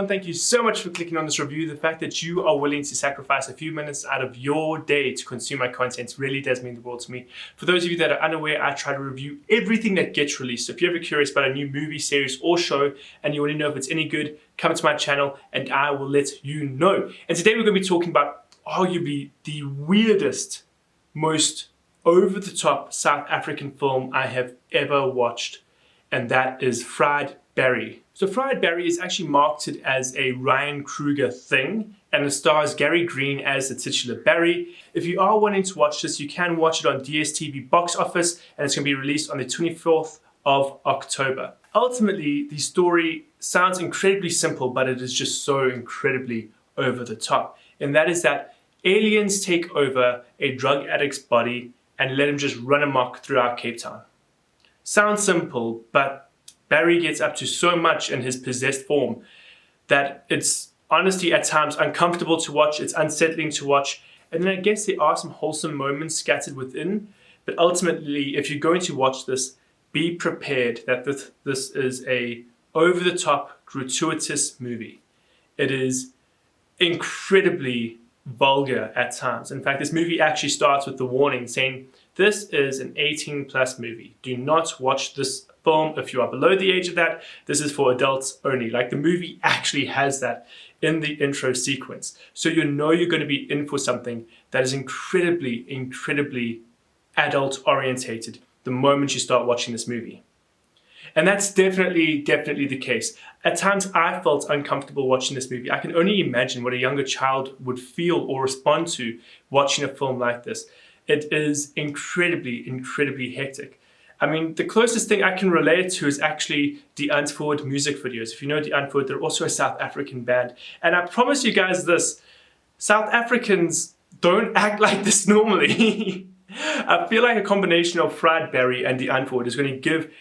everyone, thank you so much for clicking on this review. The fact that you are willing to sacrifice a few minutes out of your day to consume my content really does mean the world to me. For those of you that are unaware, I try to review everything that gets released. So if you're ever curious about a new movie, series or show and you want to know if it's any good, come to my channel and I will let you know. And today we're going to be talking about arguably the weirdest, most over-the-top South African film I have ever watched, and that is Fried Barry. So Fried Barry is actually marketed as a Ryan Kruger thing, and it stars Gary Green as the titular Barry. If you are wanting to watch this, you can watch it on DStv Box Office, and it's going to be released on the 24th of October. Ultimately, the story sounds incredibly simple, but it is just so incredibly over the top. And that is that aliens take over a drug addict's body and let him just run amok throughout Cape Town. Sounds simple, but Barry gets up to so much in his possessed form that it's honestly at times uncomfortable to watch, it's unsettling to watch, and then I guess there are some wholesome moments scattered within, but ultimately if you're going to watch this, be prepared that this is a over-the-top, gratuitous movie. It is incredibly vulgar at times. In fact, this movie actually starts with the warning saying, this is an 18+ movie. Do not watch this film if you are below the age of that. This is for adults only. Like, the movie actually has that in the intro sequence. So you know you're going to be in for something that is incredibly, incredibly adult orientated the moment you start watching this movie. And that's definitely the case. At times I felt uncomfortable watching this movie. I can only imagine what a younger child would feel or respond to watching a film like this. It is incredibly, incredibly hectic. I mean, the closest thing I can relate to is actually the Antwoord music videos. If you know the Antwoord, they're also a South African band. And I promise you guys this, South Africans don't act like this normally. I feel like a combination of Fried Barry and the Antwoord is going to give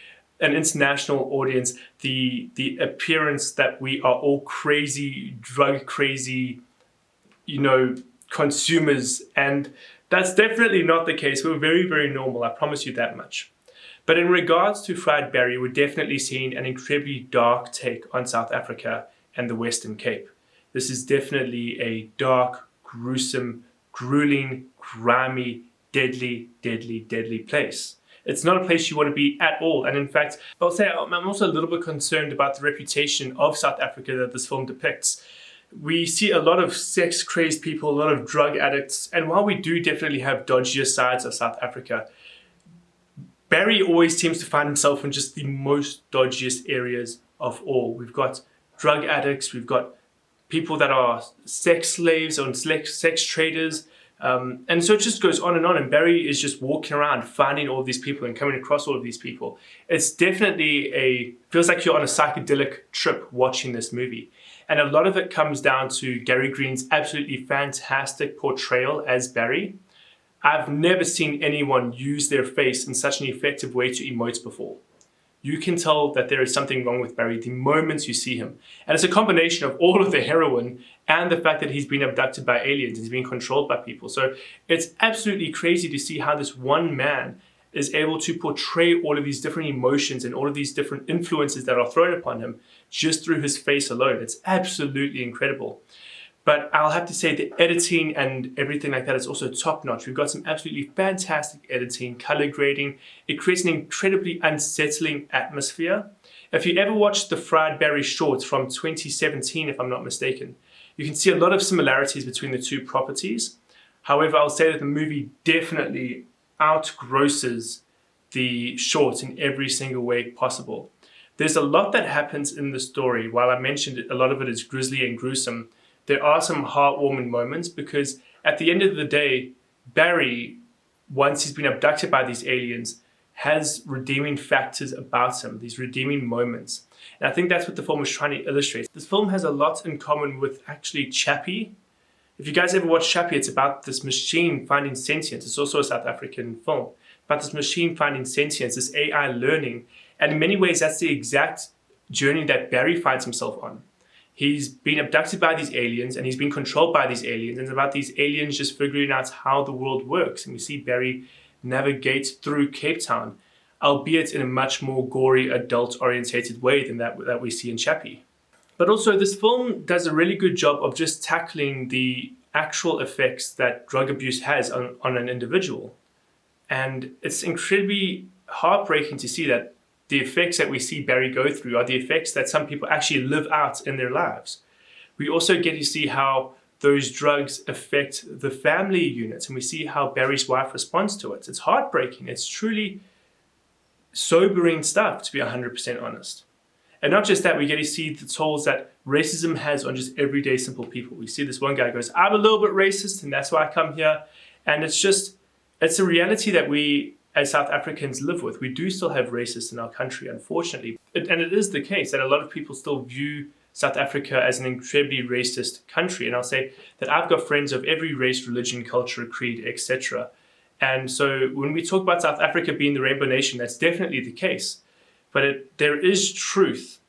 an international audience the appearance that we are all crazy, drug crazy, consumers, and that's definitely not the case. We're very, very normal, I promise you that much. But in regards to Fried Barry, we're definitely seeing an incredibly dark take on South Africa and the Western Cape. This is definitely a dark, gruesome, grueling, grimy, deadly, deadly, deadly place. It's not a place you want to be at all. And in fact, I'll say I'm also a little bit concerned about the reputation of South Africa that this film depicts. We see a lot of sex-crazed people, a lot of drug addicts, and while we do definitely have dodgier sides of South Africa, Barry always seems to find himself in just the most dodgiest areas of all. We've got drug addicts, we've got people that are sex slaves or sex traders, and so it just goes on, and Barry is just walking around finding all of these people and coming across all of these people. It's definitely feels like you're on a psychedelic trip watching this movie. And a lot of it comes down to Gary Green's absolutely fantastic portrayal as Barry. I've never seen anyone use their face in such an effective way to emote before. You can tell that there is something wrong with Barry the moment you see him. And it's a combination of all of the heroin and the fact that he's been abducted by aliens, he's being controlled by people. So it's absolutely crazy to see how this one man is able to portray all of these different emotions and all of these different influences that are thrown upon him just through his face alone. It's absolutely incredible. But I'll have to say the editing and everything like that is also top-notch. We've got some absolutely fantastic editing, color grading. It creates an incredibly unsettling atmosphere. If you ever watched the Fried Barry shorts from 2017, if I'm not mistaken, you can see a lot of similarities between the two properties. However, I'll say that the movie definitely outgrosses the shorts in every single way possible. There's a lot that happens in the story. While I mentioned it, a lot of it is grisly and gruesome, there are some heartwarming moments because at the end of the day, Barry, once he's been abducted by these aliens, has redeeming factors about him, these redeeming moments. And I think that's what the film is trying to illustrate. This film has a lot in common with actually Chappie. If you guys ever watch Chappie, it's about this machine finding sentience. It's also a South African film. About this machine finding sentience, this AI learning. And in many ways, that's the exact journey that Barry finds himself on. He's been abducted by these aliens and he's been controlled by these aliens. And it's about these aliens just figuring out how the world works. And we see Barry navigate through Cape Town, albeit in a much more gory, adult-orientated way than that we see in Chappie. But also this film does a really good job of just tackling the actual effects that drug abuse has on an individual. And it's incredibly heartbreaking to see that the effects that we see Barry go through are the effects that some people actually live out in their lives. We also get to see how those drugs affect the family units, and we see how Barry's wife responds to it. It's heartbreaking. It's truly sobering stuff, to be 100% honest. And not just that, we get to see the tolls that racism has on just everyday simple people. We see this one guy goes, I'm a little bit racist and that's why I come here. And it's a reality that we as South Africans live with. We do still have racists in our country, unfortunately. And it is the case that a lot of people still view South Africa as an incredibly racist country. And I'll say that I've got friends of every race, religion, culture, creed, etc. And so when we talk about South Africa being the rainbow nation, that's definitely the case. But there is truth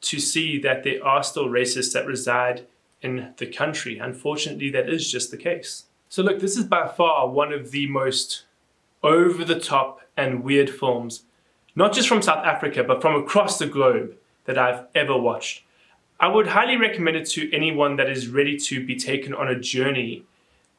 to see that there are still racists that reside in the country. Unfortunately, that is just the case. So look, this is by far one of the most over-the-top and weird films, not just from South Africa, but from across the globe that I've ever watched. I would highly recommend it to anyone that is ready to be taken on a journey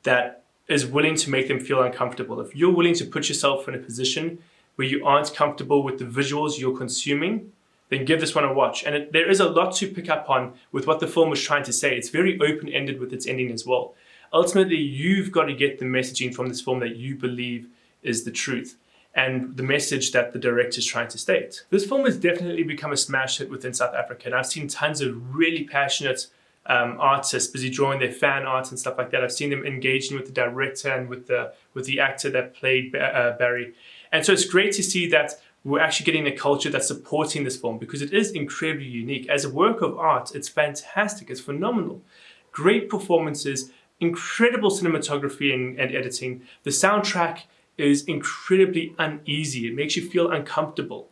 that is willing to make them feel uncomfortable. If you're willing to put yourself in a position where you aren't comfortable with the visuals you're consuming, then give this one a watch. And there is a lot to pick up on with what the film was trying to say. It's very open-ended with its ending as well. Ultimately, you've got to get the messaging from this film that you believe is the truth and the message that the director is trying to state. This film has definitely become a smash hit within South Africa, and I've seen tons of really passionate artists busy drawing their fan art and stuff like that. I've seen them engaging with the director and with the actor that played Barry. And so it's great to see that we're actually getting a culture that's supporting this film, because it is incredibly unique. As a work of art, it's fantastic, it's phenomenal. Great performances, incredible cinematography and editing. The soundtrack is incredibly uneasy. It makes you feel uncomfortable.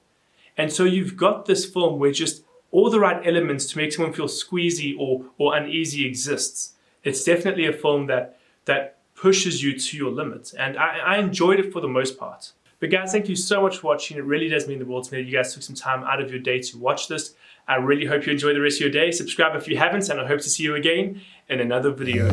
And so you've got this film where just all the right elements to make someone feel squeezy or uneasy exists. It's definitely a film that pushes you to your limits. And I enjoyed it for the most part. But guys, thank you so much for watching. It really does mean the world to me that you guys took some time out of your day to watch this. I really hope you enjoy the rest of your day. Subscribe if you haven't, and I hope to see you again in another video.